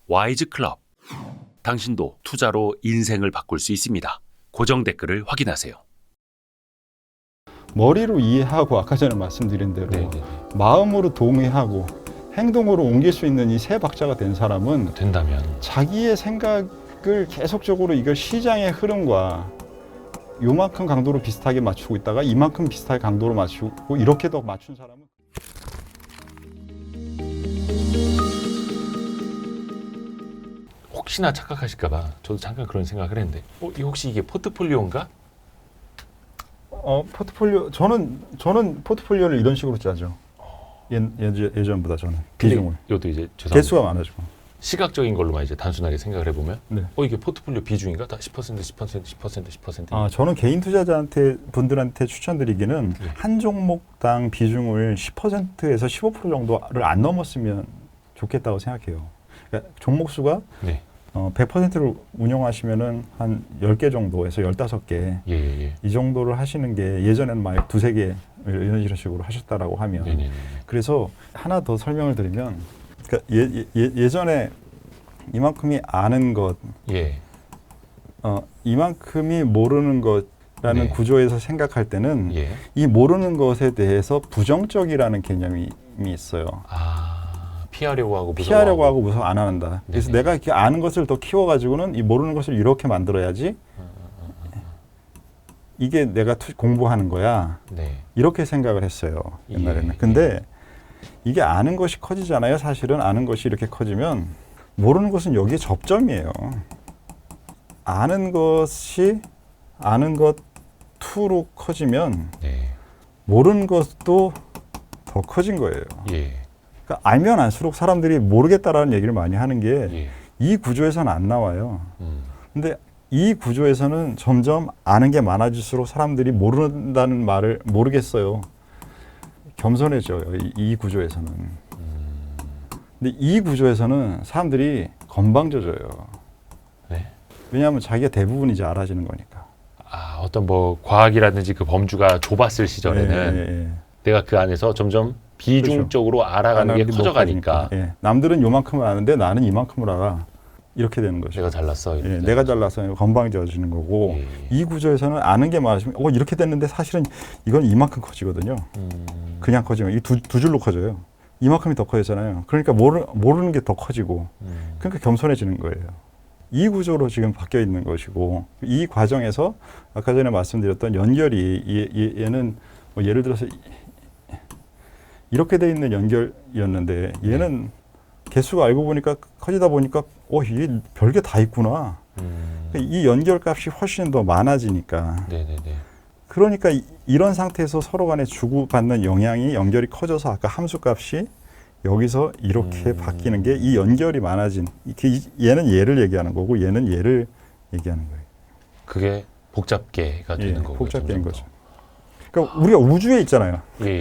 와이즈 클럽. 당신도 투자로 인생을 바꿀 수 있습니다. 고정 댓글을 확인하세요. 머리로 이해하고 아까 전에 말씀드린 대로 마음으로 동의하고 행동으로 옮길 수 있는 이 세 박자가 된 사람은 된다면 자기의 생각을 계속적으로 이걸 시장의 흐름과 요만큼 강도로 비슷하게 맞추고 있다가 이만큼 비슷하게 강도로 맞추고 이렇게 더 맞춘 사람은 혹시나 착각하실까봐 저도 잠깐 그런 생각을 했는데 혹시 이게 포트폴리오인가? 포트폴리오 저는 포트폴리오를 이런 식으로 짜죠. 예전보다 저는 비중을 이것도 이제 개수가 많아지고 시각적인 걸로만 이제 단순하게 생각을 해보면 네. 이게 포트폴리오 비중인가? 다 10%. 저는 개인 투자자한테 분들한테 추천드리기는 네. 한 종목당 비중을 10%에서 15% 정도를 안 넘었으면 좋겠다고 생각해요. 그러니까 종목 수가 네. 100%를 운영하시면은 한 10개 정도에서 15개 이 정도를 하시는 게 예전에는 막 두세 개 이런 식으로 하셨다라고 하면 네네네. 그래서 하나 더 설명을 드리면 그러니까 예전에 이만큼이 아는 것 이만큼이 모르는 것라는 네. 구조에서 생각할 때는 이 모르는 것에 대해서 부정적이라는 개념이 있어요. 피하려고 하고 무서워 안 한다. 그래서 내가 이렇게 아는 것을 더 키워가지고는 이 모르는 것을 이렇게 만들어야지. 이게 내가 공부하는 거야. 이렇게 생각을 했어요. 옛날에는. 근데 이게 아는 것이 커지잖아요. 사실은 아는 것이 이렇게 커지면 모르는 것은 여기에 접점이에요. 아는 것이 아는 것 2로 커지면 모르는 것도 더 커진 거예요. 그러니까 알면 알수록 사람들이 모르겠다라는 얘기를 많이 하는 게 이 구조에서는 안 나와요. 근데 이 구조에서는 점점 아는 게 많아질수록 사람들이 모른다는 말을 모르겠어요. 겸손해져요. 이 구조에서는. 근데 이 구조에서는 사람들이 건방져져요. 왜냐하면 자기가 대부분 이제 알아지는 거니까. 어떤 과학이라든지 그 범주가 좁았을 시절에는 내가 그 안에서 점점 비중적으로 알아가는 게 커져가니까. 남들은 요만큼을 아는데 나는 이만큼을 알아. 이렇게 되는 거죠. 내가 잘났어. 내가 잘나서 건방져지는 거고 이 구조에서는 아는 게 많아지면 이렇게 됐는데 사실은 이건 이만큼 커지거든요. 그냥 커지면 이 두 줄로 커져요. 이만큼이 더 커지잖아요. 그러니까 모르는 게 더 커지고 그러니까 겸손해지는 거예요. 이 구조로 지금 바뀌어 있는 것이고 이 과정에서 아까 전에 말씀드렸던 연결이 얘는 예를 들어서 이렇게 돼 있는 연결이었는데 얘는 개수가 알고 보니까 커지다 보니까 이게 별게 다 있구나. 이 연결 값이 훨씬 더 많아지니까. 그러니까 이런 상태에서 서로 간에 주고받는 영향이 연결이 커져서 아까 함수 값이 여기서 이렇게 바뀌는 게 이 연결이 많아진 얘는 얘를 얘기하는 거고 얘는 얘를 얘기하는 거예요. 그게 복잡계가 되는 거고. 복잡계인 거죠. 그러니까 우리가 우주에 있잖아요.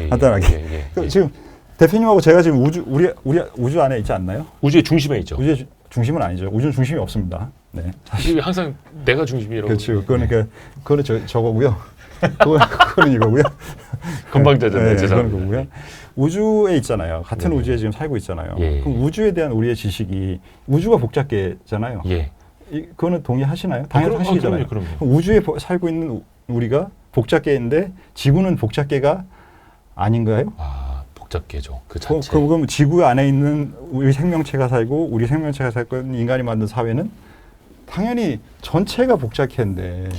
간단하게. 지금 대표님하고 제가 지금 우리 우주 안에 있지 않나요? 우주의 중심에 있죠. 우주의 중심은 아니죠. 우주는 중심이 없습니다. 사실 항상 내가 중심이라고. 그렇죠. 그거는 저거고요. 그거는 이거고요. 건방져졌네. 그건 거고요. 우주에 있잖아요. 같은 우주에 지금 살고 있잖아요. 그럼 우주에 대한 우리의 지식이 우주가 복잡계잖아요. 그거는 동의하시나요? 당연히 하시잖아요. 그럼요. 우주에 살고 있는 우리가 복잡계인데 지구는 복잡계가 아닌가요? 복잡계죠. 그 자체. 그럼 지구 안에 있는 우리 생명체가 살고 우리 생명체가 살고 있는 인간이 만든 사회는 당연히 전체가 복잡계인데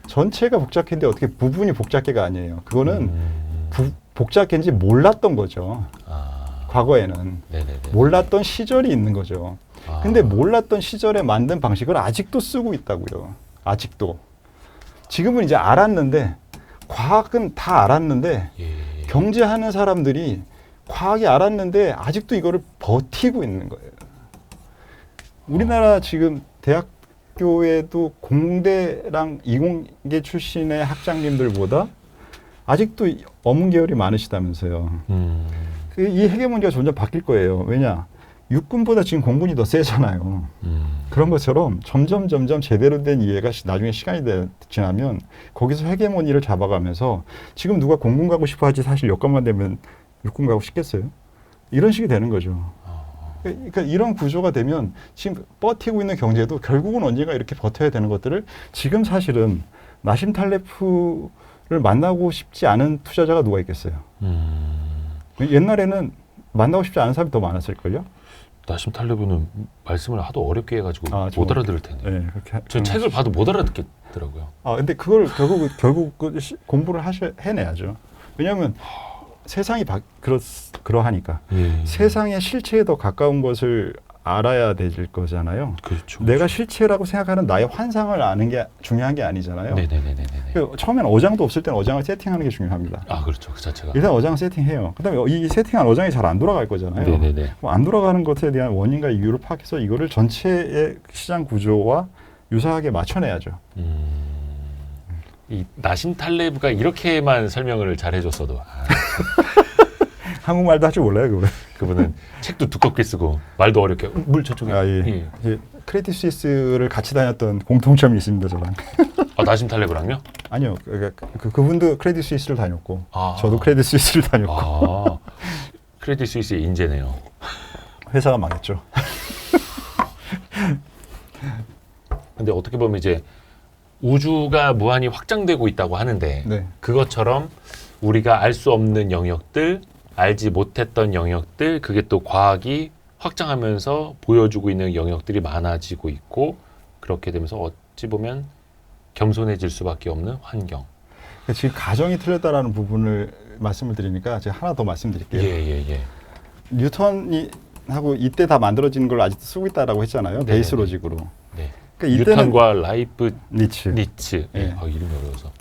전체가 복잡계인데 어떻게 부분이 복잡계가 아니에요. 그거는 복잡계인지 몰랐던 거죠. 과거에는. 몰랐던 시절이 있는 거죠. 근데 몰랐던 시절에 만든 방식을 아직도 쓰고 있다고요. 아직도. 지금은 이제 알았는데 과학은 다 알았는데 경제하는 사람들이 과학이 알았는데 아직도 이거를 버티고 있는 거예요. 우리나라 지금 대학교에도 공대랑 이공계 출신의 학장님들보다 아직도 어문 계열이 많으시다면서요. 이 헤게모니가 점점 바뀔 거예요. 왜냐? 육군보다 지금 공군이 더 세잖아요. 그런 것처럼 점점 제대로 된 이해가 나중에 시간이 지나면 거기서 헤게모니를 잡아가면서 지금 누가 공군 가고 싶어 하지 사실 여건만 되면 육군 가고 싶겠어요? 이런 식이 되는 거죠. 그러니까 이런 구조가 되면 지금 버티고 있는 경제도 결국은 언젠가 이렇게 버텨야 되는 것들을 지금 사실은 나심 탈레프를 만나고 싶지 않은 투자자가 누가 있겠어요. 옛날에는 만나고 싶지 않은 사람이 더 많았을걸요? 나심 탈레브는 말씀을 하도 어렵게 해가지고 못 알아들을 텐데. 네, 그렇게 저 책을 봐도 못 알아듣겠더라고요. 근데 그걸 결국 공부를 해내야죠. 왜냐하면 세상이 그러하니까 세상의 실체에 더 가까운 것을 알아야 될 거잖아요. 그렇죠. 내가 실체라고 생각하는 나의 환상을 아는 게 중요한 게 아니잖아요. 네네네네. 처음에는 어장도 없을 때는 어장을 세팅하는 게 중요합니다. 그렇죠. 그 자체가. 일단 어장을 세팅해요. 그다음에 이 세팅한 어장이 잘 안 돌아갈 거잖아요. 네네네. 안 돌아가는 것에 대한 원인과 이유를 파악해서 이거를 전체의 시장 구조와 유사하게 맞춰내야죠. 이 나심 탈레브가 이렇게만 설명을 잘 해줬어도 한국말도 할 줄 몰라요, 그분은 책도 두껍게 쓰고 말도 어렵게 물 저쪽에. 예. 크레딧 스위스를 같이 다녔던 공통점이 있습니다, 저랑. 나심 탈레브랑요? 아니요, 그분도 크레딧 스위스를 다녔고, 저도 크레딧 스위스를 다녔고. 크레딧 스위스의 인재네요. 회사가 망했죠. 근데 어떻게 보면 이제 우주가 무한히 확장되고 있다고 하는데 그것처럼 우리가 알 수 없는 영역들, 알지 못했던 영역들, 그게 또 과학이 확장하면서 보여주고 있는 영역들이 많아지고 있고, 그렇게 되면서 어찌 보면 겸손해질 수밖에 없는 환경. 지금 가정이 틀렸다라는 부분을 말씀을 드리니까 제가 하나 더 말씀드릴게요. 예. 뉴턴이 하고 이때 다 만들어지는 걸 아직도 쓰고 있다라고 했잖아요. 베이스 로직으로. 네. 그러니까 뉴턴과 라이프니츠. 예. 이름이 어려워서.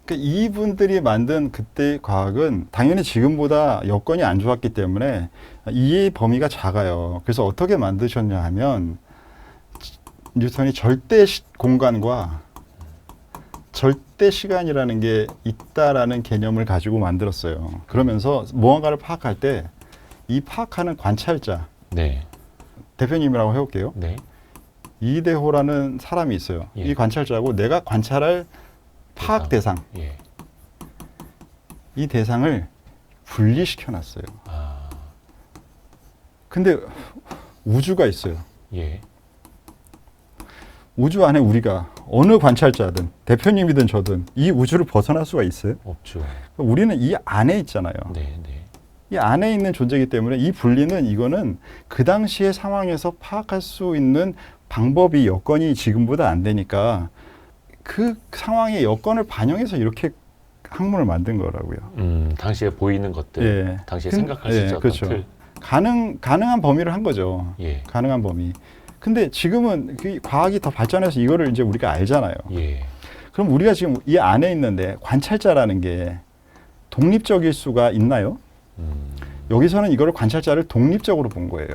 그러니까 이분들이 만든 그때의 과학은 당연히 지금보다 여건이 안 좋았기 때문에 이해의 범위가 작아요. 그래서 어떻게 만드셨냐 하면 뉴턴이 절대 공간과 절대 시간이라는 게 있다라는 개념을 가지고 만들었어요. 그러면서 무언가를 파악할 때 이 파악하는 관찰자, 대표님이라고 해볼게요. 이대호라는 사람이 있어요. 이 관찰자고 내가 관찰할 파악 대상. 이 대상을 분리시켜 놨어요. 근데 우주가 있어요. 우주 안에 우리가 어느 관찰자든 대표님이든 저든 이 우주를 벗어날 수가 있어요? 없죠. 우리는 이 안에 있잖아요. 이 안에 있는 존재이기 때문에 이 분리는 이거는 그 당시의 상황에서 파악할 수 있는 방법이 여건이 지금보다 안 되니까 그 상황의 여건을 반영해서 이렇게 학문을 만든 거라고요. 당시에 보이는 것들, 당시에 생각할 수 있었던 틀. 가능한 범위를 한 거죠. 가능한 범위. 근데 지금은 그 과학이 더 발전해서 이거를 이제 우리가 알잖아요. 그럼 우리가 지금 이 안에 있는데 관찰자라는 게 독립적일 수가 있나요? 여기서는 이거를 관찰자를 독립적으로 본 거예요.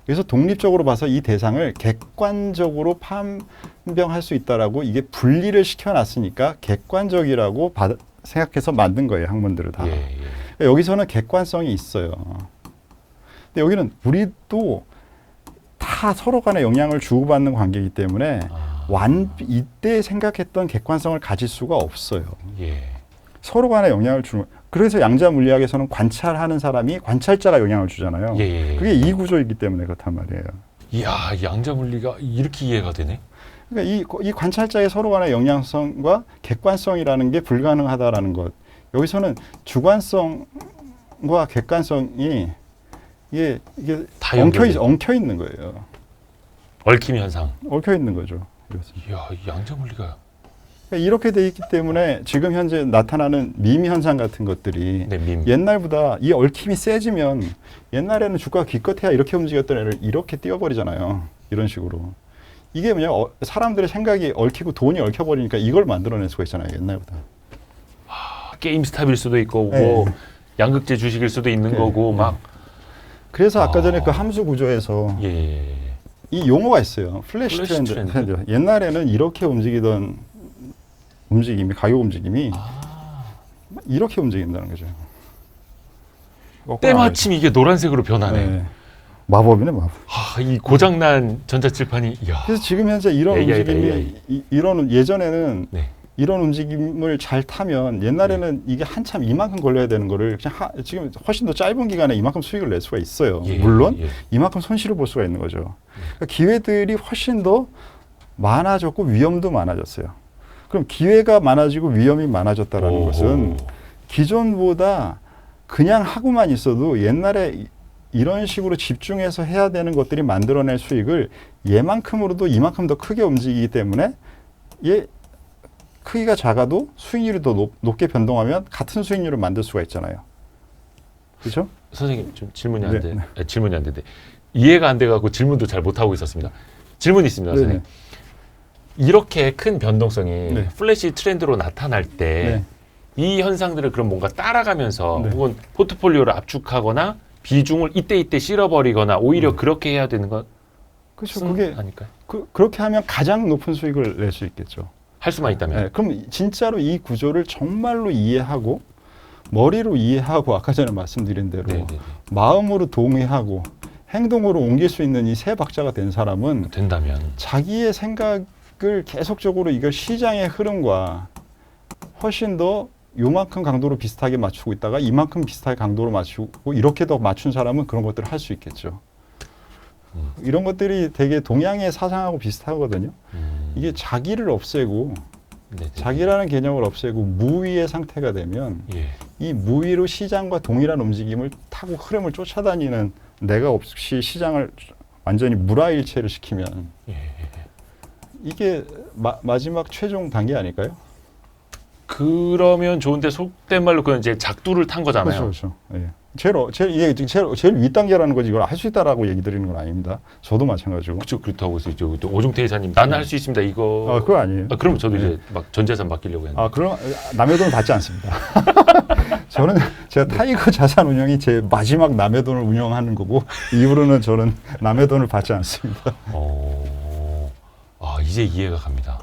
그래서 독립적으로 봐서 이 대상을 객관적으로 판명할 수 있다라고 이게 분리를 시켜놨으니까 객관적이라고 생각해서 만든 거예요, 학문들을 다. 여기서는 객관성이 있어요. 근데 여기는 우리도 다 서로 간에 영향을 주고받는 관계이기 때문에 이때 생각했던 객관성을 가질 수가 없어요. 서로 간에 영향을 주는. 그래서 양자 물리학에서는 관찰하는 사람이 관찰자가 영향을 주잖아요. 그게 이 구조이기 때문에 그렇단 말이에요. 이야, 양자 물리가 이렇게 이해가 되네. 그러니까 이 관찰자의 서로 간의 영향성과 객관성이라는 게 불가능하다라는 것. 여기서는 주관성과 객관성이 이게 다 엉켜 있는 거예요. 얽힘 현상. 얽혀 있는 거죠. 이야, 양자 물리가. 이렇게 돼 있기 때문에 지금 현재 나타나는 밈 현상 같은 것들이 옛날보다 이 얽힘이 세지면 옛날에는 주가가 기껏해야 이렇게 움직였던 애를 이렇게 띄워버리잖아요. 이런 식으로. 이게 뭐냐, 사람들의 생각이 얽히고 돈이 얽혀버리니까 이걸 만들어낼 수가 있잖아요. 옛날보다. 게임스탑일 수도 있고 뭐 양극재 주식일 수도 있는 거고 막. 그래서 아까 전에 그 함수 구조에서 이 용어가 있어요. 플래시 트렌드. 옛날에는 이렇게 움직이던 가격 움직임이 이렇게 움직인다는 거죠. 때마침 이게 노란색으로 변하네. 마법이네, 마법. 이 고장난 전자칠판이. 그래서 지금 현재 이런 움직임이 이런 예전에는 이런 움직임을 잘 타면 옛날에는 이게 한참 이만큼 걸려야 되는 거를 그냥 지금 훨씬 더 짧은 기간에 이만큼 수익을 낼 수가 있어요. 물론 이만큼 손실을 볼 수가 있는 거죠. 그러니까 기회들이 훨씬 더 많아졌고 위험도 많아졌어요. 그럼 기회가 많아지고 위험이 많아졌다라는 것은 기존보다 그냥 하고만 있어도 옛날에 이런 식으로 집중해서 해야 되는 것들이 만들어낼 수익을 얘만큼으로도 이만큼 더 크게 움직이기 때문에 얘 크기가 작아도 수익률이 더 높게 변동하면 같은 수익률을 만들 수가 있잖아요. 그렇죠? 선생님 좀 질문이 안 돼. 네, 질문이 안 되는데 이해가 안 돼갖고 질문도 잘 못하고 있었습니다. 질문이 있습니다, 네네. 선생님. 이렇게 큰 변동성이 네. 플래시 트렌드로 나타날 때 이 현상들을 그럼 뭔가 따라가면서 혹은 포트폴리오를 압축하거나 비중을 이때 실어버리거나 오히려 그렇게 해야 되는 건 그렇죠. 그게 아닐까요? 그렇게 하면 가장 높은 수익을 낼 수 있겠죠. 할 수만 있다면. 네, 그럼 진짜로 이 구조를 정말로 이해하고 머리로 이해하고 아까 전에 말씀드린 대로 마음으로 동의하고 행동으로 옮길 수 있는 이 세 박자가 된 사람은 된다면 자기의 생각을 계속적으로 이걸 시장의 흐름과 훨씬 더 요만큼 강도로 비슷하게 맞추고 있다가 이만큼 비슷하게 강도로 맞추고 이렇게 더 맞춘 사람은 그런 것들을 할 수 있겠죠. 이런 것들이 되게 동양의 사상하고 비슷하거든요. 이게 자기를 없애고 자기라는 개념을 없애고 무위의 상태가 되면 이 무위로 시장과 동일한 움직임을 타고 흐름을 쫓아다니는 내가 없이 시장을 완전히 물화일체를 시키면 이게 마지막 최종 단계 아닐까요? 그러면 좋은데 속된 말로 그건 이제 작두를 탄 거잖아요. 그렇죠. 예. 제일 윗단계라는 거지 이걸 할 수 있다라고 얘기 드리는 건 아닙니다. 저도 마찬가지고. 그렇죠. 그렇다고 해서 이제 오종태 이사님 나는 할 수 있습니다. 이거. 그거 아니에요. 그럼 저도 이제 막 전재산 맡기려고 했는데. 그럼 남의 돈을 받지 않습니다. 저는 제가 타이거 자산 운용이 제 마지막 남의 돈을 운영하는 거고 이후로는 저는 남의 돈을 받지 않습니다. 이제 이해가 갑니다.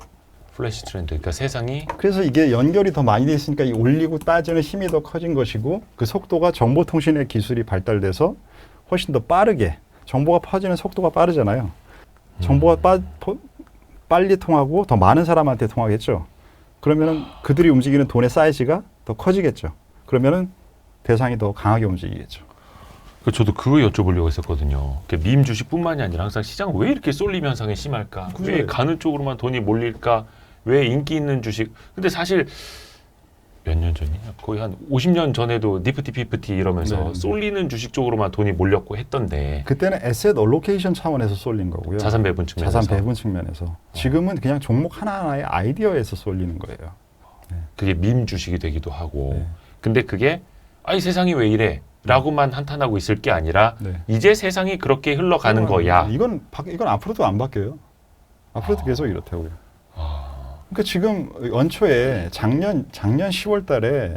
플래시 트렌드. 그러니까 세상이 그래서 이게 연결이 더 많이 돼 있으니까 이 올리고 따지는 힘이 더 커진 것이고 그 속도가 정보통신의 기술이 발달돼서 훨씬 더 빠르게 정보가 퍼지는 속도가 빠르잖아요. 정보가 빨리 통하고 더 많은 사람한테 통하겠죠. 그러면은 그들이 움직이는 돈의 사이즈가 더 커지겠죠. 그러면은 대상이 더 강하게 움직이겠죠. 저도 그거 여쭤보려고 했었거든요. 밈 주식뿐만이 아니라 항상 시장 왜 이렇게 쏠림 현상이 심할까? 왜 가는 쪽으로만 돈이 몰릴까? 왜 인기 있는 주식? 근데 사실 몇 년 전이냐? 거의 한 50년 전에도 니프티 피프티 이러면서 쏠리는 주식 쪽으로만 돈이 몰렸고 했던데 그때는 에셋 얼로케이션 차원에서 쏠린 거고요. 자산 배분 측면에서. 자산 배분 측면에서. 지금은 그냥 종목 하나하나의 아이디어에서 쏠리는 거예요. 그게 밈 주식이 되기도 하고. 근데 그게 이 세상이 왜 이래? 라고만 한탄하고 있을 게 아니라 이제 세상이 그렇게 흘러가는 거야. 이건 앞으로도 안 바뀌어요. 앞으로도 계속 이렇다고요. 그러니까 지금 연초에 작년 10월 달에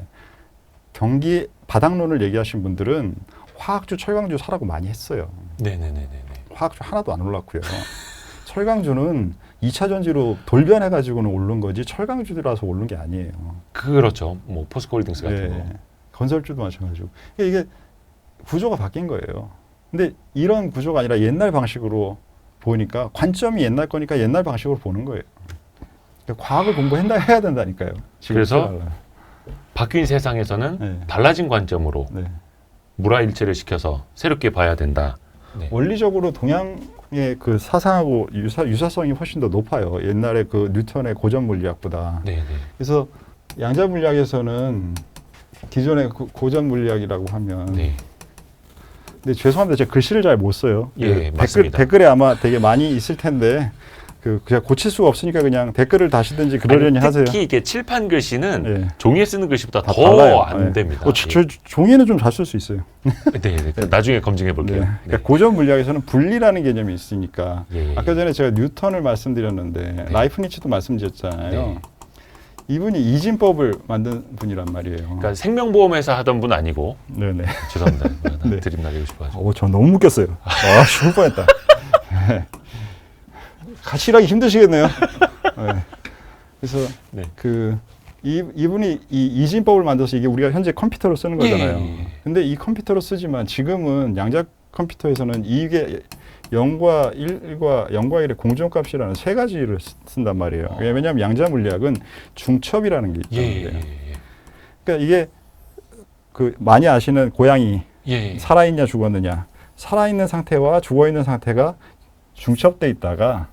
경기 바닥론을 얘기하신 분들은 화학주, 철강주 사라고 많이 했어요. 네네네네. 화학주 하나도 안 올랐고요. 철강주는 2차 전지로 돌변해가지고는 오른 거지 철강주라서 오른 게 아니에요. 그렇죠. 뭐 포스코홀딩스 같은 거. 건설주도 마찬가지고. 그러니까 이게 구조가 바뀐 거예요. 근데 이런 구조가 아니라 옛날 방식으로 보니까 관점이 옛날 거니까 옛날 방식으로 보는 거예요. 그러니까 과학을 공부해야 된다니까요. 그래서 바뀐 세상에서는 달라진 관점으로 물화일체를 시켜서 새롭게 봐야 된다. 원리적으로 동양의 그 사상하고 유사성이 훨씬 더 높아요. 옛날에 그 뉴턴의 고전 물리학보다. 그래서 양자 물리학에서는 기존의 고전 물리학이라고 하면 근데 죄송합니다. 제가 글씨를 잘 못 써요. 댓글에 아마 되게 많이 있을 텐데 그냥 고칠 수가 없으니까 그냥 댓글을 다시든지 그러려니 하세요. 특히 이게 칠판 글씨는 종이에 쓰는 글씨보다 더 안 됩니다. 종이는 좀 잘 쓸 수 있어요. 나중에 검증해 볼게요. 그러니까 고전 물리학에서는 분리라는 개념이 있으니까 아까 전에 제가 뉴턴을 말씀드렸는데 라이프니츠도 말씀드렸잖아요. 이분이 이진법을 만든 분이란 말이에요. 그러니까 생명보험회사 하던 분 아니고. 죄송합니다. 드림 날리고 싶어가지고. 저 너무 웃겼어요. 죽을 뻔했다. 같이 일하기 힘드시겠네요. 그래서 이분이 이 이진법을 만들어서 이게 우리가 현재 컴퓨터로 쓰는 거잖아요. 근데 이 컴퓨터로 쓰지만 지금은 양자 컴퓨터에서는 이게 0과 1과 1의 공존값이라는 세 가지를 쓴단 말이에요. 왜냐하면 양자 물리학은 중첩이라는 게 있거든요. 그러니까 이게 그 많이 아시는 고양이 살아있냐 죽었느냐, 살아있는 상태와 죽어있는 상태가 중첩돼 있다가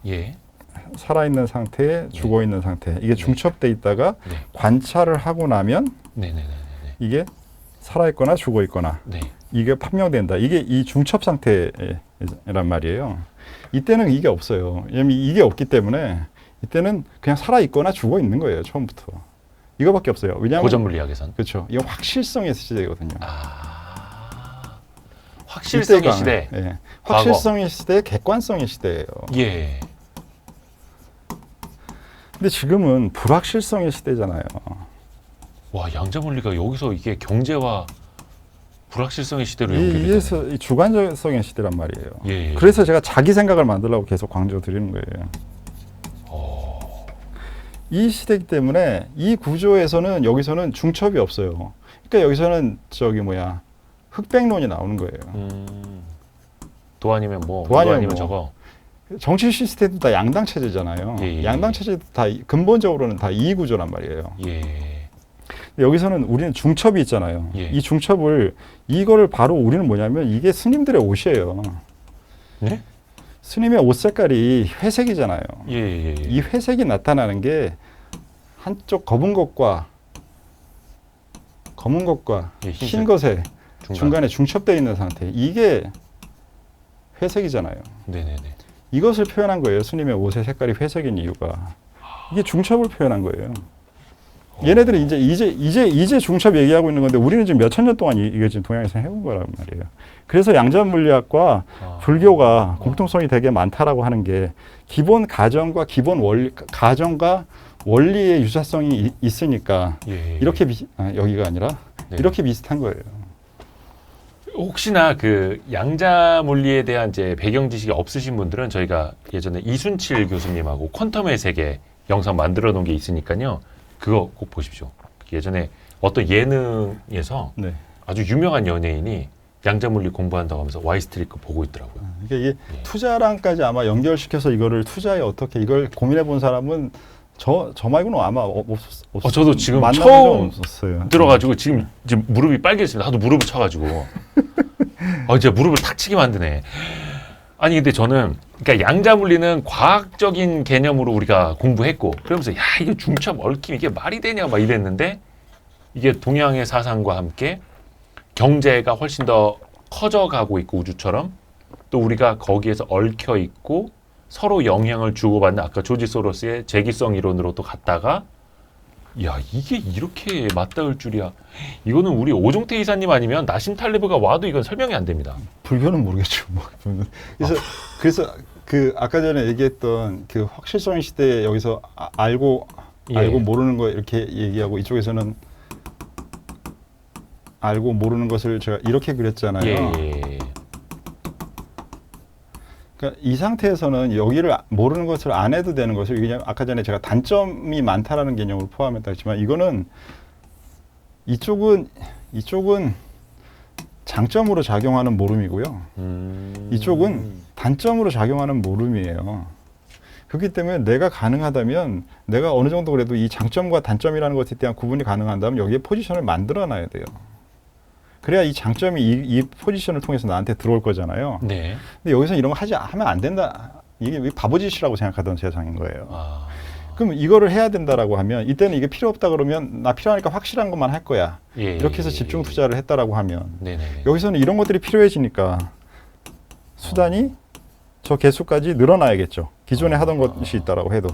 살아있는 상태, 죽어있는 상태, 이게 중첩돼 있다가 관찰을 하고 나면 이게 살아있거나 죽어있거나 이게 판명된다. 이게 이 중첩 상태란 말이에요. 이때는 이게 없어요. 왜냐면 이게 없기 때문에 이때는 그냥 살아있거나 죽어있는 거예요. 처음부터. 이거밖에 없어요. 왜냐하면 고전 물리학에선. 그렇죠. 이건 확실성의 시대거든요. 확실성의 시대. 확실성의 시대, 객관성의 시대예요. 근데 지금은 불확실성의 시대잖아요. 와, 양자 물리가 여기서 이게 경제와 불확실성의 시대로 연결이 이게서 이 주관적성의 시대란 말이에요. 그래서 제가 자기 생각을 만들라고 계속 강조드리는 거예요. 이 시대이기 때문에 이 구조에서는 여기서는 중첩이 없어요. 그러니까 여기서는 흑백론이 나오는 거예요. 도 아니면 뭐, 도 아니면 아니면 저거. 정치 시스템도 다 양당 체제잖아요. 양당 체제도 다 근본적으로는 다 이익 구조란 말이에요. 여기서는 우리는 중첩이 있잖아요. 이 중첩을 이거를 바로 우리는 뭐냐면 이게 스님들의 옷이에요. 스님의 옷 색깔이 회색이잖아요. 이 회색이 나타나는 게 한쪽 검은 것과 흰 것에 중간에 중첩되어 있는 상태. 이게 회색이잖아요. 이것을 표현한 거예요. 스님의 옷의 색깔이 회색인 이유가. 이게 중첩을 표현한 거예요. 얘네들이 이제 중첩 얘기하고 있는 건데 우리는 지금 몇천 년 동안 이게 지금 동양에서 해온 거란 말이에요. 그래서 양자 물리학과 불교가 공통성이 되게 많다라고 하는 게 기본 가정과 가정과 원리의 유사성이 있으니까 이렇게 여기가 아니라 이렇게 비슷한 거예요. 혹시나 그 양자 물리에 대한 이제 배경 지식이 없으신 분들은 저희가 예전에 이순칠 교수님하고 퀀텀의 세계 영상 만들어 놓은 게 있으니까요. 그거 꼭 보십시오. 예전에 어떤 예능에서 아주 유명한 연예인이 양자 물리 공부한다고 하면서 와이스트리트 보고 있더라고요. 그러니까 이게 투자랑까지 아마 연결시켜서 이거를 투자에 어떻게 이걸 고민해 본 사람은 저 말고는 아마 없었어요. 저도 지금 처음 들어가지고 지금 무릎이 빨개졌습니다. 하도 무릎을 쳐가지고. 이제 무릎을 탁 치게 만드네. 아니 근데 저는 그러니까 양자 물리는 과학적인 개념으로 우리가 공부했고 그러면서 야 이게 중첩 얽힘 이게 말이 되냐 막 이랬는데 이게 동양의 사상과 함께 경제가 훨씬 더 커져가고 있고 우주처럼 또 우리가 거기에서 얽혀 있고 서로 영향을 주고받는 아까 조지 소로스의 재기성 이론으로 또 갔다가 야 이게 이렇게 맞닿을 줄이야. 이거는 우리 오종태 이사님 아니면 나심 탈레브가 와도 이건 설명이 안 됩니다. 불교는 모르겠죠. 그래서 그 아까 전에 얘기했던 그 확실성의 시대에 여기서 알고 모르는 거 이렇게 얘기하고 이쪽에서는 알고 모르는 것을 제가 이렇게 그렸잖아요. 그러니까 이 상태에서는 여기를 모르는 것을 안 해도 되는 것을 그냥 아까 전에 제가 단점이 많다라는 개념을 포함했다 했지만 이거는 이쪽은 장점으로 작용하는 모름이고요. 이쪽은 단점으로 작용하는 모름이에요. 그렇기 때문에 내가 가능하다면 내가 어느 정도 그래도 이 장점과 단점이라는 것에 대한 구분이 가능한다면 여기에 포지션을 만들어 놔야 돼요. 그래야 이 장점이 이 포지션을 통해서 나한테 들어올 거잖아요. 근데 여기서 이런 거 하면 안 된다. 이게 바보짓이라고 생각하던 세상인 거예요. 그럼 이거를 해야 된다라고 하면 이때는 이게 필요 없다 그러면 나 필요하니까 확실한 것만 할 거야. 이렇게 해서 집중 투자를 했다라고 하면 여기서는 이런 것들이 필요해지니까 수단이 저 개수까지 늘어나야겠죠. 기존에 하던 것이 있다라고 해도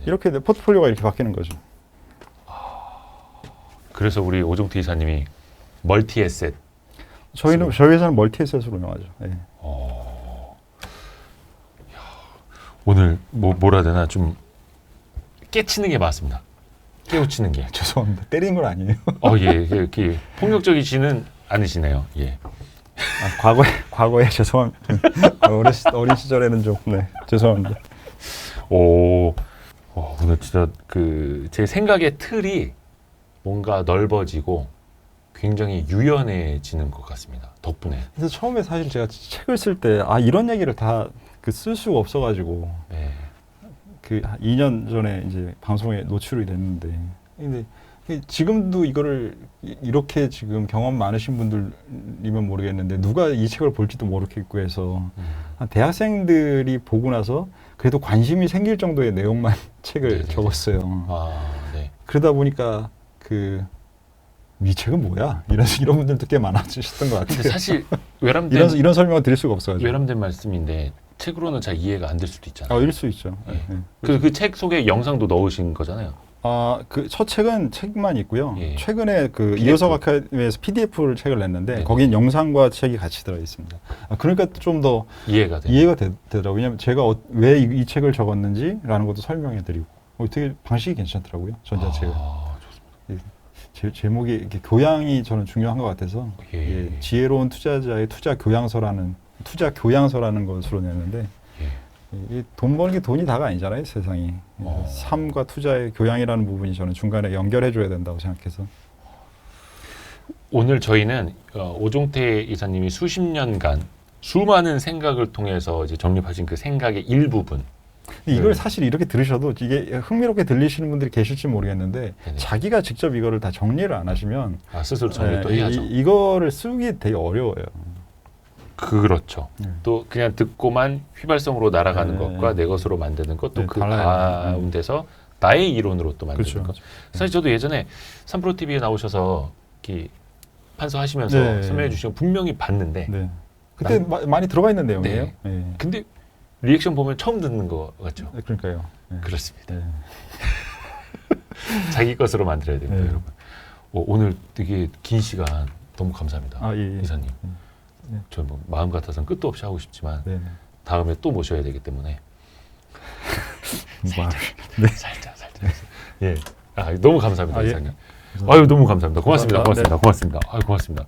이렇게 포트폴리오가 이렇게 바뀌는 거죠. 그래서 우리 오종태 이사님이 멀티에셋. 저희 회사는 멀티에셋으로 운영하죠. 오늘 뭐라 해야 되나 좀 깨치는 게 맞습니다. 깨우치는 게. 죄송합니다. 때리는 건 아니에요. 예, 폭력적이지는 않으시네요. 예. 과거에 죄송합니다. 어린 시절에는 좀 죄송합니다. 오늘 진짜 제 생각의 틀이 뭔가 넓어지고 굉장히 유연해지는 것 같습니다. 덕분에. 그래서 처음에 사실 제가 책을 쓸 때 이런 얘기를 다 쓸 수가 없어가지고 네. 그 2년 전에 이제 방송에 노출이 됐는데 근데 지금도 이거를 이렇게 지금 경험 많으신 분들이면 모르겠는데 누가 이 책을 볼지도 모르겠고 해서 대학생들이 보고 나서 그래도 관심이 생길 정도의 내용만 책을 네네네. 적었어요. 네. 그러다 보니까 이 책은 뭐야? 이런 분들도 꽤 많아지셨던 것 같아요. 근데 사실 외람된 이런 설명을 드릴 수가 없어가지고. 외람된 말씀인데 책으로는 잘 이해가 안 될 수도 있잖아요. 이럴 수 있죠. 예. 네. 그 책 속에 영상도 넣으신 거잖아요. 그 첫 책은 책만 있고요. 예. 최근에 그 PDF. 이호석 아카데미에서 PDF를 책을 냈는데 네네. 거긴 영상과 책이 같이 들어 있습니다. 그러니까 좀 더 이해가 돼요. 이해가 되더라고요. 왜냐하면 제가 왜 이 책을 적었는지라는 것도 설명해드리고 되게 방식이 괜찮더라고요. 전자책을. 제목이 이렇게 교양이 저는 중요한 것 같아서 예. 지혜로운 투자자의 투자 교양서라는 것으로 냈는데 돈 버는 게 돈이 다가 아니잖아요, 세상이. 삶과 투자의 교양이라는 부분이 저는 중간에 연결해줘야 된다고 생각해서. 오늘 저희는 오종태 이사님이 수십 년간 수많은 생각을 통해서 이제 정립하신 그 생각의 일부분. 이걸 사실 이렇게 들으셔도 이게 흥미롭게 들리시는 분들이 계실지 모르겠는데 네네. 자기가 직접 이거를 다 정리를 안 하시면 스스로 정리도 해야죠. 이거를 쓰기 되게 어려워요. 그렇죠. 또 그냥 듣고만 휘발성으로 날아가는 것과 내 것으로 만드는 것도 그 가운데서 나의 이론으로 또 만드는 그렇죠. 것. 사실 저도 예전에 삼프로TV에 나오셔서 이렇게 판서하시면서 설명해 주시고 분명히 봤는데 그때 많이 들어가 있는 내용이에요. 근데 리액션 보면 처음 듣는 것 같죠? 그러니까요. 그렇습니다. 자기 것으로 만들어야 됩니다, 여러분. 오늘 되게 긴 시간 너무 감사합니다, 이사님. 저 뭐 마음 같아서는 끝도 없이 하고 싶지만 다음에 또 모셔야 되기 때문에 살짝. 예. 너무 감사합니다, 이사님. 아유, 너무 감사합니다. 고맙습니다. 고맙습니다.